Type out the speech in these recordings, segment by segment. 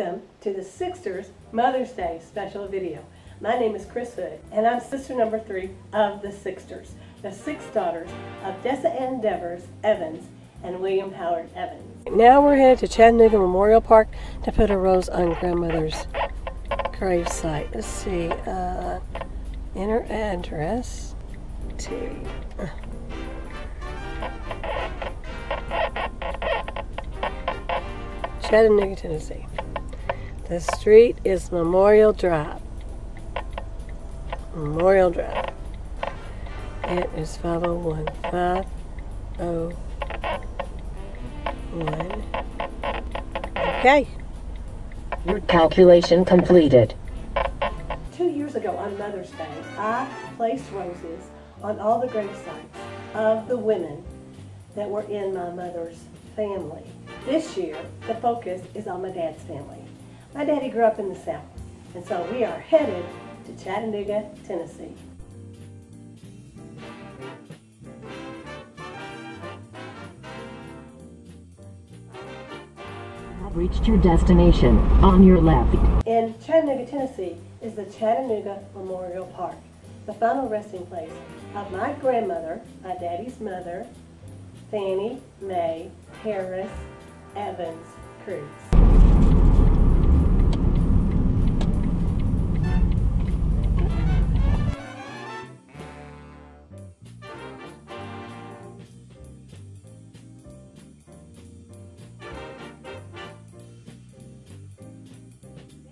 Welcome to the Sixters Mother's Day special video. My name is Chris Hood, and I'm sister number 3 of the Sixters, the 6 daughters of Dessa Ann Devers Evans and William Howard Evans. Now we're headed to Chattanooga Memorial Park to put a rose on grandmother's grave site. Let's see, enter address to Chattanooga, Tennessee. The street is Memorial Drive. Memorial Drive. It is 501. 501. Okay. Your calculation completed. 2 years ago on Mother's Day, I placed roses on all the grave sites of the women that were in my mother's family. This year, the focus is on my dad's family. My daddy grew up in the South, and so we are headed to Chattanooga, Tennessee. You have reached your destination. On your left. In Chattanooga, Tennessee is the Chattanooga Memorial Park, the final resting place of my grandmother, my daddy's mother, Fannie Mae Harris Evans Cruz.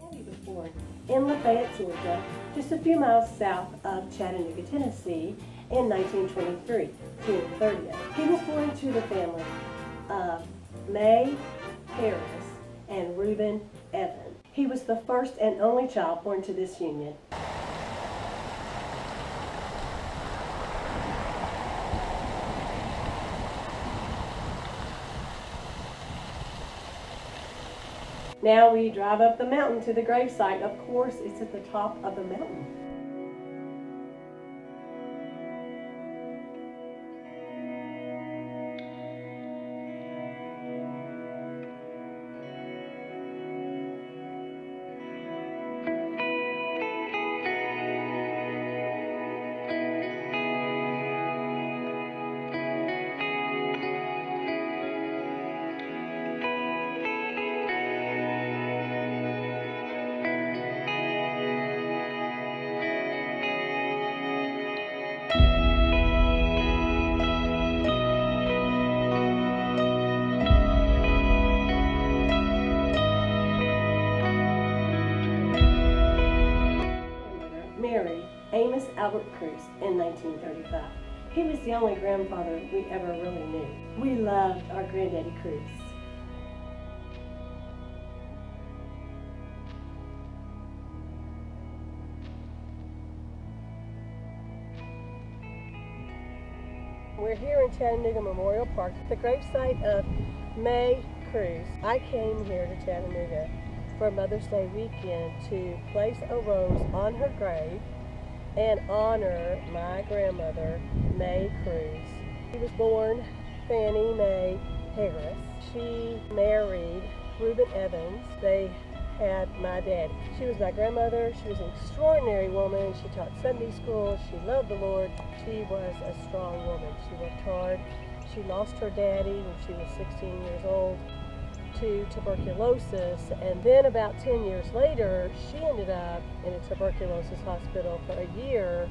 Daddy was born in Lafayette, Georgia, just a few miles south of Chattanooga, Tennessee, in 1923, June 30th. He was born to the family of Mae Harris and Reuben Evans. He was the first and only child born to this union. Now we drive up the mountain to the gravesite. Of course, it's at the top of the mountain. Married Amos Albert Cruz in 1935. He was the only grandfather we ever really knew. We loved our granddaddy Cruz. We're here in Chattanooga Memorial Park, the gravesite of Mae Cruz. I came here to Chattanooga for Mother's Day weekend to place a rose on her grave and honor my grandmother, Mae Cruz. She was born Fannie Mae Harris. She married Reuben Evans. They had my dad. She was my grandmother. She was an extraordinary woman. She taught Sunday school. She loved the Lord. She was a strong woman. She worked hard. She lost her daddy when she was 16 years old to tuberculosis, and then about 10 years later she ended up in a tuberculosis hospital for a year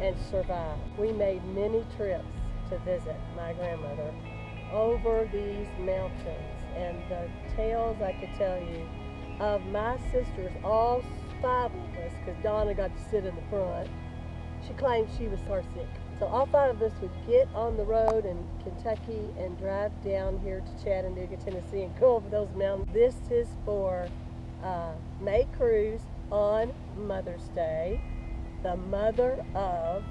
and survived. We made many trips to visit my grandmother over these mountains, and the tales I could tell you of my sisters, all 5 of us, because Donna got to sit in the front. She claimed she was heartsick. So all 5 of us would get on the road in Kentucky and drive down here to Chattanooga, Tennessee, and go over those mountains. This is for Mae Cruz on Mother's Day, the mother of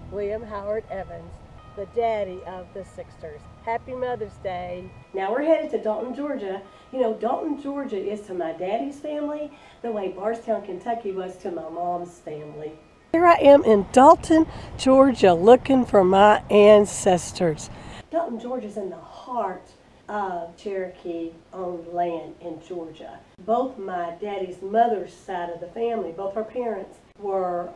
William Howard Evans, the daddy of the Sixters. Happy Mother's Day. Now we're headed to Dalton, Georgia. You know, Dalton, Georgia is to my daddy's family the way Bardstown, Kentucky was to my mom's family. Here I am in Dalton, Georgia, looking for my ancestors. Dalton, Georgia is in the heart of Cherokee-owned land in Georgia. Both my daddy's mother's side of the family, both her parents were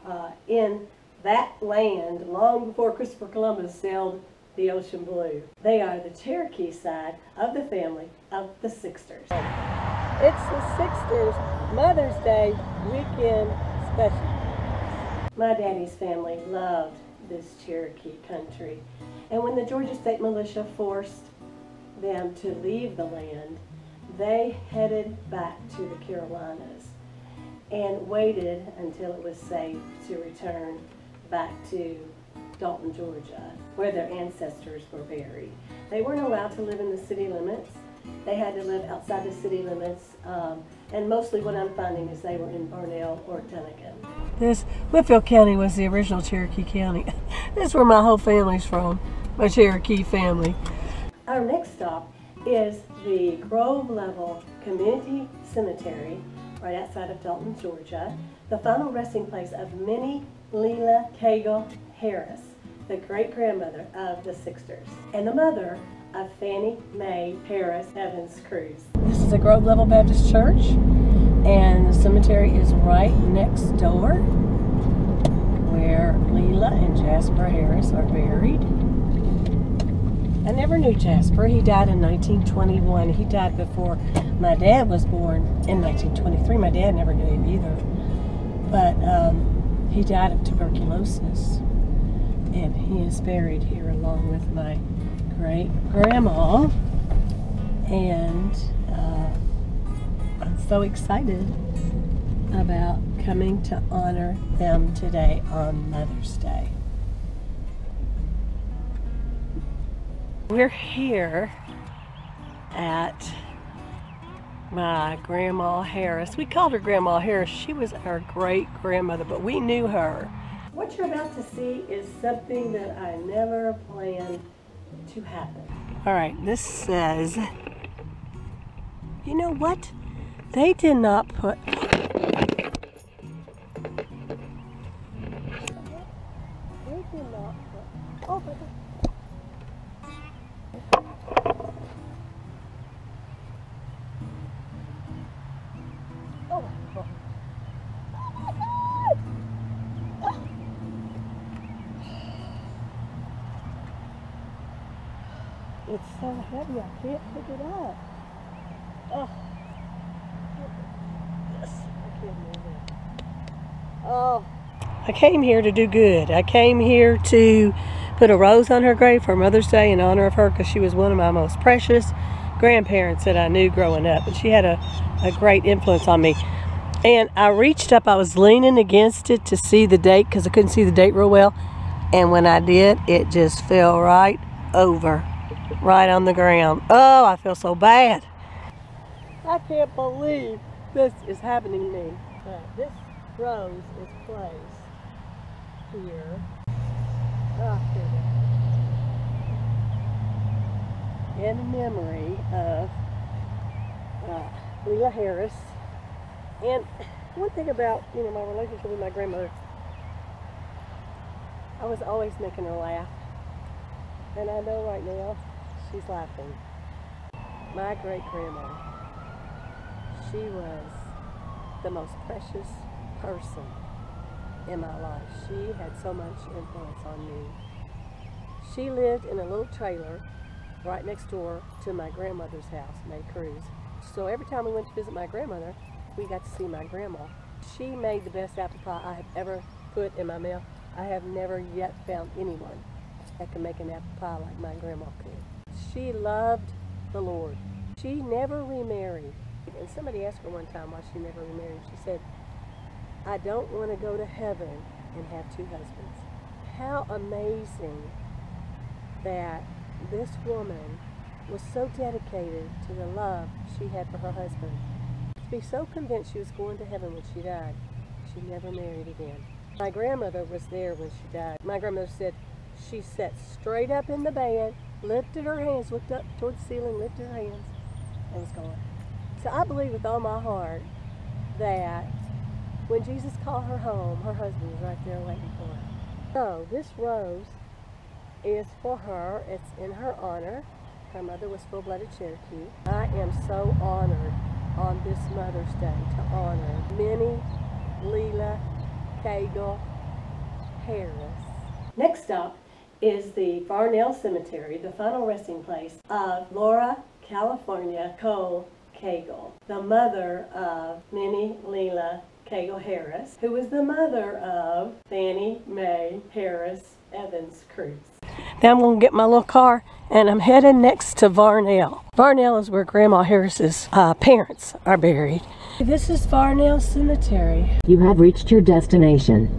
in that land long before Christopher Columbus sailed the ocean blue. They are the Cherokee side of the family of the Sixters. It's the Sixters Mother's Day weekend special. My daddy's family loved this Cherokee country, and when the Georgia State Militia forced them to leave the land, they headed back to the Carolinas and waited until it was safe to return back to Dalton, Georgia, where their ancestors were buried. They weren't allowed to live in the city limits. They had to live outside the city limits, and mostly what I'm finding is they were in Varnell or Chattanooga. This Whitfield County was the original Cherokee County. This is where my whole family's from, my Cherokee family. Our next stop is the Grove Level Community Cemetery right outside of Dalton, Georgia, the final resting place of Minnie Leela Cagle Harris, the great-grandmother of the Sixters, and the mother of Fannie Mae Harris Evans Cruz. This is a Grove Level Baptist Church, and the cemetery is right next door where Leela and Jasper Harris are buried. I never knew Jasper. He died in 1921. He died before my dad was born in 1923. My dad never knew him either. But he died of tuberculosis. And he is buried here along with my great-grandma. And I'm so excited about coming to honor them today on Mother's Day. We're here at my Grandma Harris. We called her Grandma Harris. She was our great-grandmother, but we knew her. What you're about to see is something that I never planned to happen. All right, this says, you know what? They did not put... Oh, but it's so heavy, I can't pick it up. Oh. Yes, I can't move it. Oh. I came here to do good. I came here to put a rose on her grave for Mother's Day in honor of her, because she was one of my most precious grandparents that I knew growing up. And she had a great influence on me. And I reached up, I was leaning against it to see the date, because I couldn't see the date real well. And when I did, it just fell right over. Right on the ground. Oh, I feel so bad. I can't believe this is happening to me. This rose is placed here. Oh, in memory of Leela Harris. And one thing about, my relationship with my grandmother, I was always making her laugh. And I know right now, she's laughing. My great-grandma, she was the most precious person in my life. She had so much influence on me. She lived in a little trailer right next door to my grandmother's house, May Cruz. So every time we went to visit my grandmother, we got to see my grandma. She made the best apple pie I have ever put in my mouth. I have never yet found anyone that can make an apple pie like my grandma could. She loved the Lord. She never remarried. And somebody asked her one time why she never remarried. She said, I don't want to go to heaven and have two husbands. How amazing that this woman was so dedicated to the love she had for her husband. To be so convinced she was going to heaven when she died, she never married again. My grandmother was there when she died. My grandmother said she sat straight up in the bed, lifted her hands, looked up toward the ceiling, lifted her hands, and was gone. So I believe with all my heart that when Jesus called her home, her husband was right there waiting for her. So this rose is for her. It's in her honor. Her mother was full-blooded Cherokee. I am so honored on this Mother's Day to honor Minnie Leela Cagle Harris. Next up is the Varnell Cemetery, the final resting place of Laura California Cole Cagle, the mother of Minnie Leela Cagle Harris, who was the mother of Fannie Mae Harris Evans Cruz. Now I'm going to get my little car and I'm heading next to Varnell. Varnell is where Grandma Harris's parents are buried. This is Varnell Cemetery. You have reached your destination.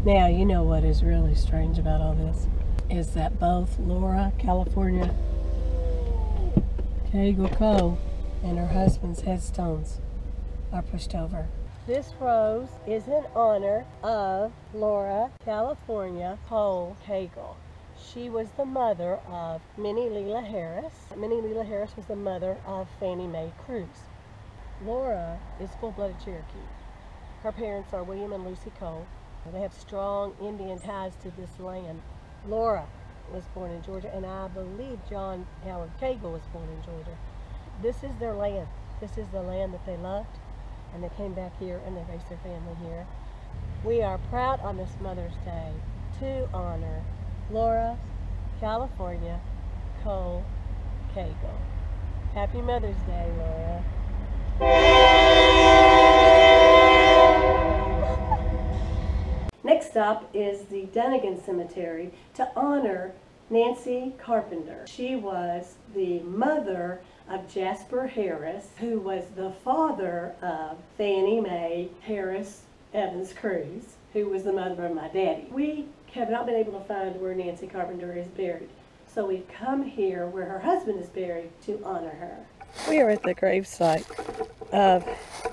Now, you know what is really strange about all this is that both Laura California Cagle Cole and her husband's headstones are pushed over. This rose is in honor of Laura California Cole Cagle. She was the mother of Minnie Leela Harris. Minnie Leela Harris was the mother of Fannie Mae Cruz. Laura is full-blooded Cherokee. Her parents are William and Lucy Cole. They have strong Indian ties to this land. Laura was born in Georgia, and I believe John Howard Cagle was born in Georgia. This is their land. This is the land that they loved, and they came back here and they raised their family here. We are proud on this Mother's Day to honor Laura California Cole Cagle. Happy Mother's Day, Laura. Next up is the Dunnigan Cemetery to honor Nancy Carpenter. She was the mother of Jasper Harris, who was the father of Fannie Mae Harris Evans Cruz, who was the mother of my daddy. We have not been able to find where Nancy Carpenter is buried, so we've come here where her husband is buried to honor her. We are at the gravesite of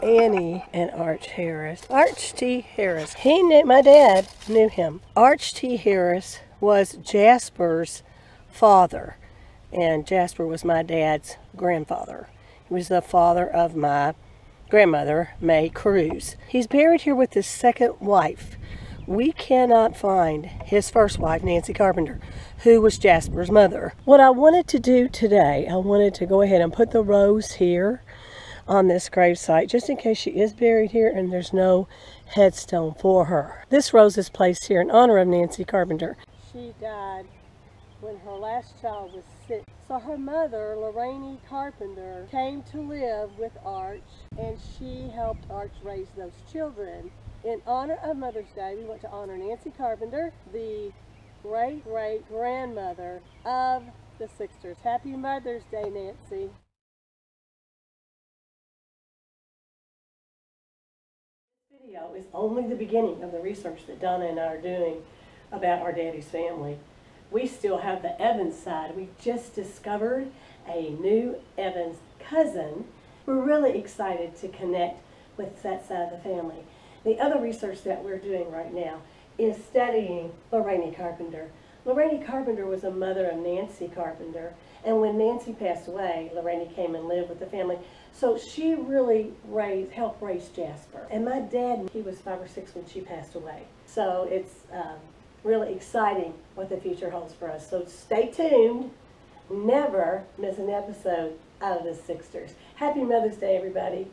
Annie and Arch Harris. Arch T. Harris. My dad knew him. Arch T. Harris was Jasper's father, and Jasper was my dad's grandfather. He was the father of my grandmother, Mae Cruz. He's buried here with his second wife. We cannot find his first wife, Nancy Carpenter, who was Jasper's mother. What I wanted to do today, I wanted to go ahead and put the rose here on this gravesite, just in case she is buried here and there's no headstone for her. This rose is placed here in honor of Nancy Carpenter. She died when her last child was 6. So her mother, Lorraine Carpenter, came to live with Arch, and she helped Arch raise those children. In honor of Mother's Day, we want to honor Nancy Carpenter, the great-great-grandmother of the Sixters. Happy Mother's Day, Nancy. This video is only the beginning of the research that Donna and I are doing about our daddy's family. We still have the Evans side. We just discovered a new Evans cousin. We're really excited to connect with that side of the family. The other research that we're doing right now is studying Lorraine Carpenter. Lorraine Carpenter was a mother of Nancy Carpenter, and when Nancy passed away, Lorraine came and lived with the family. So she really helped raise Jasper. And my dad, he was 5 or 6 when she passed away. So it's really exciting what the future holds for us. So stay tuned. Never miss an episode out of the Sixters. Happy Mother's Day, everybody.